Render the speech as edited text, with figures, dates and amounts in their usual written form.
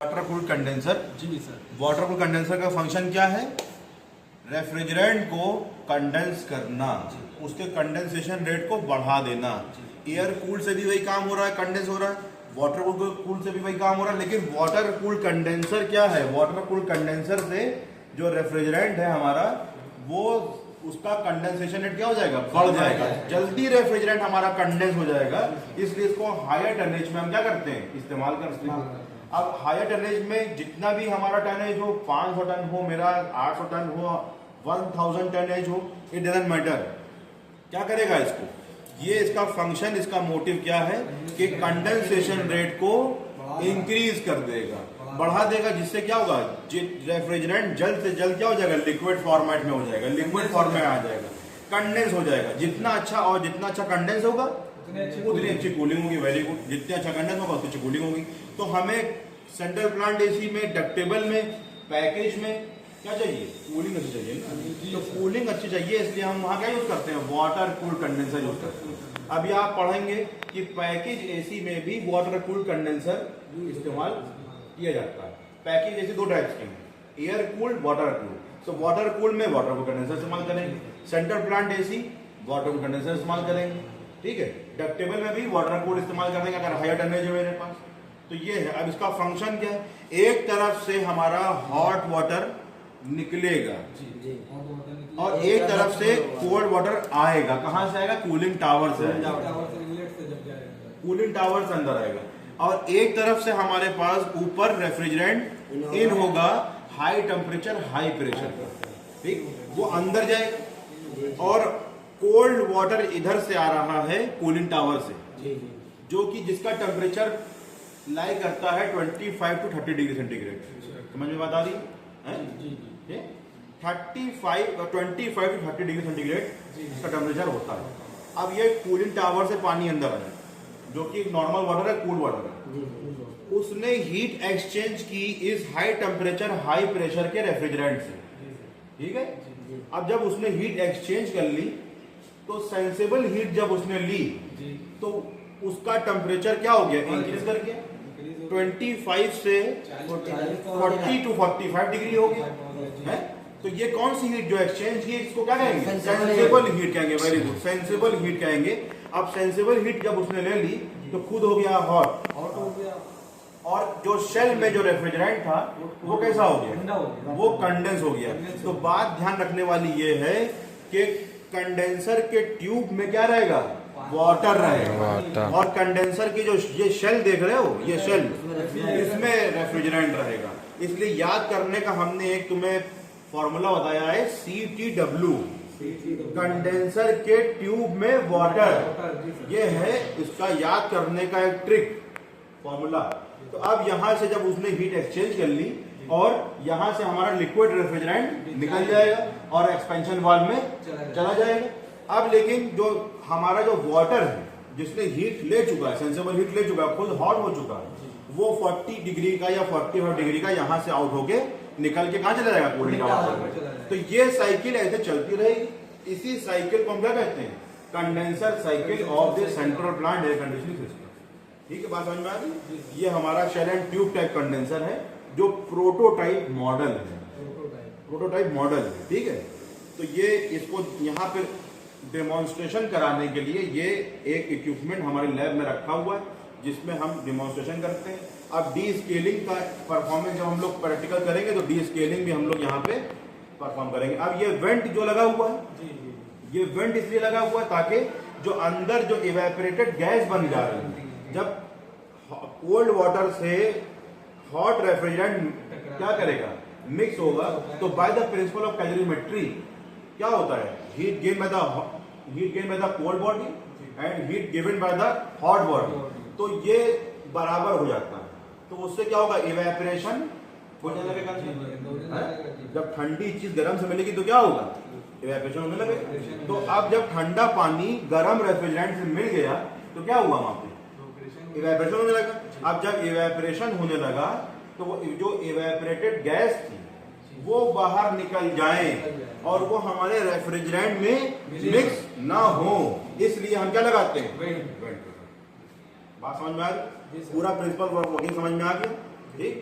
Water cool condenser. जी sir. Water cool condenser का function क्या है? रेफ्रिजरेंट को कंडेंस करना, उसके कंडेंसेशन रेट को बढ़ा देना। एयर कूल से भी वही काम हो रहा है, कंडेंस हो रहा है। वाटर कूल से भी वही काम हो रहा है, लेकिन वाटर कूल कंडेंसर क्या है? वाटर कूल कंडेंसर से जो रेफ्रिजरेंट है हमारा, वो उसका कंडेंसेशन रेट क्या हो जाएगा? बढ़ जाएगा, जल्दी रेफ्रिजरेंट हमारा कंडेंस हो जाएगा। इसलिए इसको हायर टनेज में हम क्या करते हैं? इस्तेमाल करते हैं। अब हायर टनेज में जितना भी हमारा टनेज हो, 500 टन हो, मेरा 800 टन हो, 1000 टनेज हो, इट डजंट मैटर। क्या करेगा इसको? ये इसका फंक्शन, इसका मोटिव क्या है कि कंडेंसेशन रेट को इंक्रीज कर देगा, बढ़ा देगा। जिससे क्या होगा? रेफ्रिजरेंट जल्द से जल्द क्या हो जाएगा? लिक्विड फॉर्मेट में हो जाएगा, लिक्विड फॉर्म में आ जाएगा, कंडेंस हो जाएगा। जितना अच्छा और जितना अच्छा कंडेंस होगा उतनी अच्छी कूलिंग होगी। Very good. जितनी अच्छा कंडेंस होगा उतनी अच्छी कूलिंग होगी। तो हमें सेंट्रल प्लांट एसी में, डक्टेबल में, पैकेज में क्या चाहिए? कूलिंग अच्छी चाहिए ना। तो कूलिंग अच्छी चाहिए, इसलिए हम वहां क्या यूज करते हैं? वाटर कूल कंडेंसर यूज करते हैं। अभी आप पढ़ेंगे कि पैकेज एसी में भी वाटर कूल कंडेंसर इस्तेमाल किया जाता है। पैकेज एसी दो टाइप्स के हैं, air cooled, water cooled. So water cooled में वाटर कूल कंडेंसर इस्तेमाल करेंगे, central plant AC water cool condenser इस्तेमाल करेंगे, ठीक है। डक्टेबल में भी वाटर कूल इस्तेमाल करेंगे अगर हायर टनेज है मेरे पास। तो ये है। अब इसका फंक्शन क्या है? एक तरफ से हमारा हॉट वाटर निकलेगा और एक तरफ से कोल्ड वाटर आएगा। कहां से आएगा? कूलिंग टावर से आएगा, कूलिंग टावर से अंदर आएगा। और एक तरफ से हमारे पास ऊपर रेफ्रिजरेंट इन होगा, हाई टेम्परेचर हाई प्रेशर पर, ठीक, वो अंदर जाएगा। और कोल्ड वाटर इधर से आ रहा है कूलिंग टावर से, जो कि जिसका टेम्परेचर लाई करता है 25 to 30 डिग्री सेंटीग्रेड। समझ में बात आ रही है? 25 to 30 डिग्री सेंटीग्रेड इसका टेम्परेचर होता है। अब ये कूलिंग टावर से पानी अंदर आया, जो कि नॉर्मल वाटर है, कूल वाटर है, उसने हीट एक्सचेंज की इस हाई टेम्परेचर हाई प्रेशर के रेफ्रिजरेंट से, ठीक है। अब जब उसने हीट एक्सचेंज कर ली, तो सेंसेबल हीट जब उसने ली, तो उसका टेम्परेचर क्या हो गया? इंक्रीज कर गया, 25 से 40 to 45 डिग्री हो गया है। तो ये कौन सी हीट जो एक्सचेंज की, इसको क्या कहेंगे? सेंसेबल हीट कहेंगे। वेरी गुड, सेंसेबल हीट कहेंगे। अब सेंसेबल हीट जब उसने ले ली, तो खुद हो गया हॉट हो गया, और जो शेल में जो रेफ्रिजरेंट था वो कैसा हो गया? वो कंडेंस हो गया। तो बात ध्यान रखने वाली ये है कि कंडेंसर के ट्यूब में क्या रहेगा? वाटर रहेगा। और कंडेंसर की जो ये शेल देख रहे हो, ये शेल, इसमें रेफ्रिजरेंट रहेगा। इसलिए याद करने का हमने एक तुम्हें फॉर्मूला बताया है, CTW, कंडेंसर के ट्यूब में वाटर। ये है इसका याद करने का एक ट्रिक, फॉर्मूला। तो अब यहां से जब उसने हीट एक्सचेंज कर ली, और यहां से हमारा लिक्विड रेफ्रिजरेंट निकल जाएगा और एक्सपेंशन वाल्व में चला जाएगा। अब लेकिन जो हमारा जो वाटर है, जिसने हीट ले चुका है, सेंसेबल हीट ले चुका है, खुद हॉट हो चुका है, वो 40 डिग्री का या 45 डिग्री का यहां से आउट होके निकल के कहां चला जाएगा? कूलिंग टावर में। तो ये साइकिल ऐसे चलती रहेगी। इसी साइकिल को हम क्या कहते हैं? Condenser cycle of the central plant air conditioning system. ठीक है, बात समझ में आ गई? ये हमारा shell and tube type condenser है, जो प्रोटोटाइप मॉडल है, प्रोटोटाइप मॉडल है, ठीक है। तो ये इसको यहाँ पे डेमोन्स्ट्रेशन कराने के लिए ये एक इक्विपमेंट हमारे लैब में रखा हुआ है, जिसमें हम डेमोन्स्ट्रेशन करते हैं। अब डी स्केलिंग का परफॉर्मेंस जब हम लोग प्रैक्टिकल करेंगे, तो डी स्केलिंग भी हम लोग यहाँ पे परफॉर्म करेंगे। अब ये वेंट जो लगा हुआ है, ये वेंट इसलिए लगा हुआ है ताकि जो अंदर जो इवेपोरेटेड गैस बन जा रही है, जब कोल्ड वाटर से हॉट रेफ्रिजरेंट क्या करेगा? मिक्स होगा। तो by the principle of calorimetry क्या होता है? Heat gain by the cold body and heat given by the hot body. तो ये बराबर हो जाता है। तो उससे क्या होगा? इवेपोरेशन हो जाने लगेगा। जब ठंडी चीज गर्म से मिलेगी तो क्या होगा? इवेपोरेशन होने लगेगा। तो अब जब ठंडा पानी गर्म रेफ्रिजरेंट से मिल गया, तो क्या हुआ? वहां पे इवेपोरेशन होने लगा। अब जब इवेपोरेशन होने लगा, तो वो जो इवेपोरेटेड गैस थी वो बाहर निकल जाए और वो हमारे रेफ्रिजरेंट में मिक्स ना हो, इसलिए हम क्या लगाते हैं? वेंट। बात समझ में आ गई? पूरा प्रिंसिपल वर्किंग समझ में आ गया, ठीक।